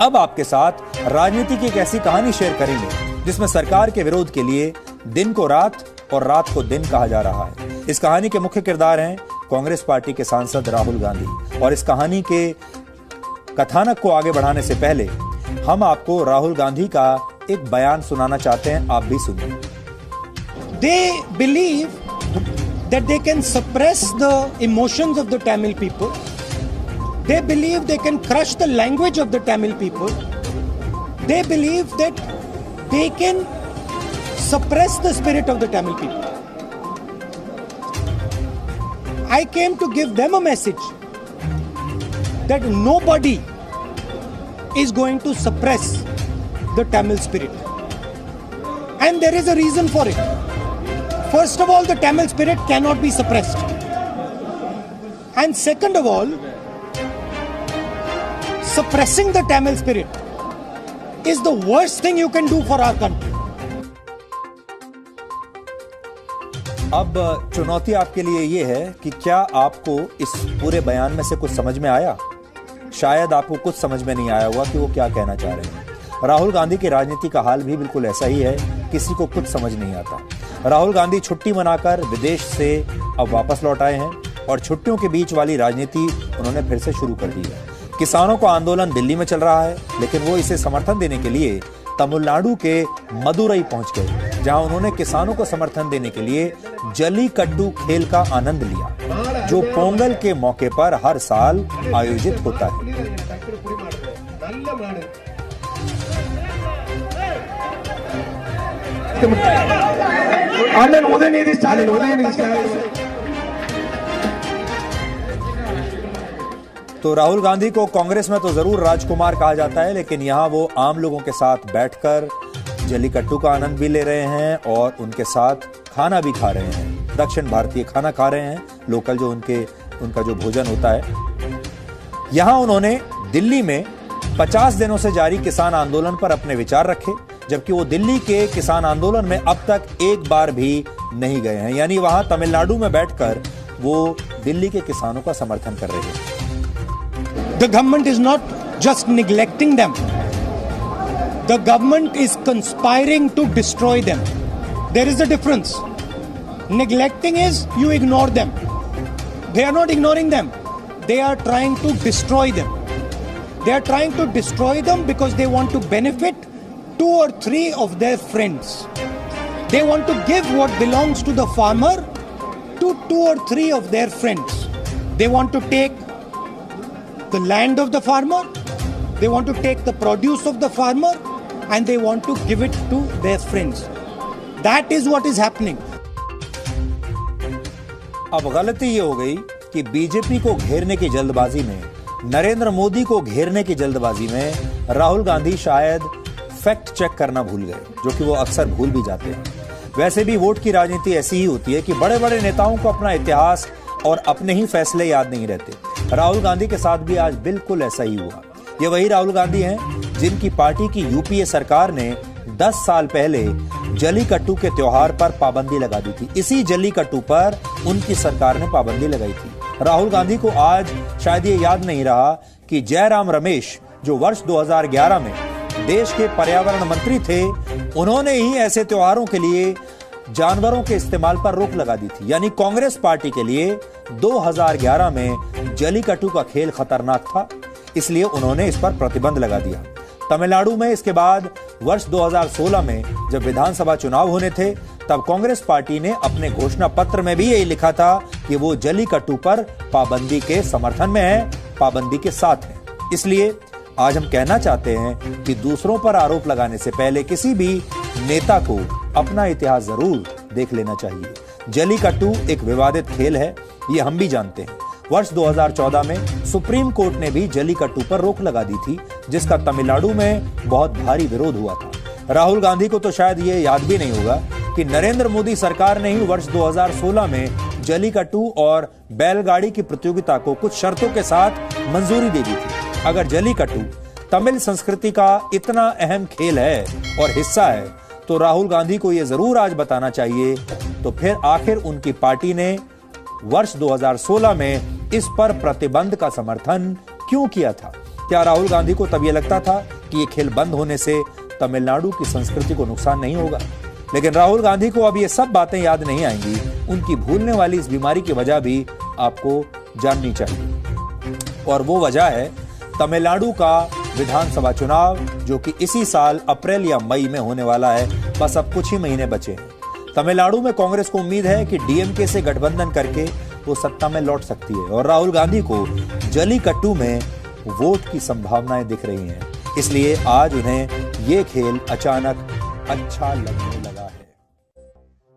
अब आपके साथ राजनीति की एक ऐसी कहानी शेयर करेंगे जिसमें सरकार के विरोध के लिए दिन को रात और रात को दिन कहा जा रहा है। इस कहानी के मुख्य किरदार हैं कांग्रेस पार्टी के सांसद राहुल गांधी। और इस कहानी के कथानक को आगे बढ़ाने से पहले हम आपको राहुल गांधी का एक बयान सुनाना चाहते हैं, आप भी सुनिए। They believe that they can suppress the emotions of the Tamil people. They believe they can crush the language of the Tamil people. They believe that they can suppress the spirit of the Tamil people. I came to give them a message that nobody is going to suppress the Tamil spirit. And there is a reason for it. First of all, the Tamil spirit cannot be suppressed. And second of all, suppressing the Tamil spirit is the worst thing you can do for our country. अब चुनौती आपके लिए ये है कि क्या आपको इस पूरे बयान में से कुछ समझ में आया? शायद आपको कुछ समझ में नहीं आया होगा कि वो क्या कहना चाह रहे हैं। राहुल गांधी की राजनीति का हाल भी बिल्कुल ऐसा ही है, किसी को कुछ समझ नहीं आता। राहुल गांधी छुट्टी मनाकर विदेश से अब वापस लौट आए हैं और छुट्टियों के बीच वाली राजनीति उन्होंने फिर से शुरू कर दी है। किसानों का आंदोलन दिल्ली में चल रहा है, लेकिन वो इसे समर्थन देने के लिए तमिलनाडु के मदुरई पहुंच गए, जहां उन्होंने किसानों को समर्थन देने के लिए जल्लीकट्टू खेल का आनंद लिया, जो पोंगल के मौके पर हर साल आयोजित होता है। तो राहुल गांधी को कांग्रेस में तो जरूर राजकुमार कहा जाता है, लेकिन यहां वो आम लोगों के साथ बैठकर जल्लीकट्टू का आनंद भी ले रहे हैं और उनके साथ खाना भी खा रहे हैं। दक्षिण भारतीय खाना खा रहे हैं, लोकल जो उनका जो भोजन होता है। यहां उन्होंने दिल्ली में 50 दिनों से जारी किसान आंदोलन पर अपने विचार रखे, जबकि वो दिल्ली के किसान आंदोलन में अब तक एक बार भी नहीं गए हैं। यानी वहां तमिलनाडु में बैठकर वो दिल्ली के किसानों का समर्थन कर रहे हैं। The government is not just neglecting them. The government is conspiring to destroy them. There is a difference. Neglecting is you ignore them. They are not ignoring them. They are trying to destroy them. They are trying to destroy them because they want to benefit 2 or 3 of their friends. They want to give what belongs to the farmer to 2 or 3 of their friends. They want to take the land of the farmer, they want to take the produce of the farmer, and they want to give it to their friends. That is what is happening. अब गलती ये हो गई कि BJP को घेरने की जल्दबाजी में, नरेंद्र मोदी को घेरने की जल्दबाजी में राहुल गांधी शायद फैक्ट चेक करना भूल गए, जो कि वो अक्सर भूल भी जाते हैं। वैसे भी वोट की राजनीति ऐसी ही होती है कि बड़े बड़े नेताओं को अपना इतिहास और अपने ही फैसले याद नहीं रहते। राहुल गांधी के साथ भी आज बिल्कुल ऐसा ही हुआ। ये वही राहुल गांधी हैं जिनकी पार्टी की यूपीए सरकार ने 10 साल पहले जल्लीकट्टू के त्योहार पर पाबंदी लगा दी थी। इसी जल्लीकट्टू पर उनकी सरकार ने पाबंदी लगाई थी। राहुल गांधी को आज शायद ये याद नहीं रहा कि जयराम रमेश, जो वर्ष 2011 में देश के पर्यावरण मंत्री थे, उन्होंने ही ऐसे त्योहारों के लिए जानवरों के इस्तेमाल पर रोक लगा दी थी। यानी कांग्रेस पार्टी के लिए 2011 में जल्लीकट्टू का खेल खतरनाक था, इसलिए उन्होंने इस पर प्रतिबंध लगा दिया। तमिलनाडु में इसके बाद वर्ष 2016 में जब विधानसभा चुनाव होने थे, तब कांग्रेस पार्टी ने अपने घोषणा पत्र में भी यही लिखा था कि वो जल्लीकट्टू पर पाबंदी के समर्थन में है, पाबंदी के साथ है। इसलिए आज हम कहना चाहते हैं कि दूसरों पर आरोप लगाने से पहले किसी भी नेता को अपना इतिहास जरूर देख लेना चाहिए। जल्लीकट्टू एक विवादित खेल है, ये हम भी जानते हैं। वर्ष 2014 में सुप्रीम कोर्ट ने भी जल्लीकट्टू पर रोक लगा दी थी, जिसका तमिलनाडु में बहुत भारी विरोध हुआ था। राहुल गांधी को तो शायद ये याद भी नहीं होगा कि नरेंद्र मोदी सरकार ने ही वर्ष 2016 में जल्लीकट्टू और बैलगाड़ी की प्रतियोगिता को कुछ शर्तों के साथ मंजूरी दे दी थी। अगर जल्लीकट्टू तमिल संस्कृति का इतना अहम खेल है और हिस्सा है, तो राहुल गांधी को यह जरूर आज बताना चाहिए, तो फिर आखिर उनकी पार्टी ने वर्ष 2016 में इस पर प्रतिबंध का समर्थन क्यों किया था। क्या राहुल गांधी को तब यह लगता था कि ये खेल बंद होने से तमिलनाडु की संस्कृति को नुकसान नहीं होगा? लेकिन राहुल गांधी को अब ये सब बातें याद नहीं आएंगी। उनकी भूलने वाली इस बीमारी की वजह भी आपको जाननी चाहिए, और वो वजह है तमिलनाडु का विधानसभा चुनाव, जो कि इसी साल अप्रैल या मई में होने वाला है। बस अब कुछ ही महीने बचे हैं। तमिलनाडु में कांग्रेस को उम्मीद है कि डीएमके से गठबंधन करके वो सत्ता में लौट सकती है, और राहुल गांधी को जलीकट्टू में वोट की संभावनाएं दिख रही हैं। इसलिए आज उन्हें ये खेल अचानक अच्छा लगने लगा।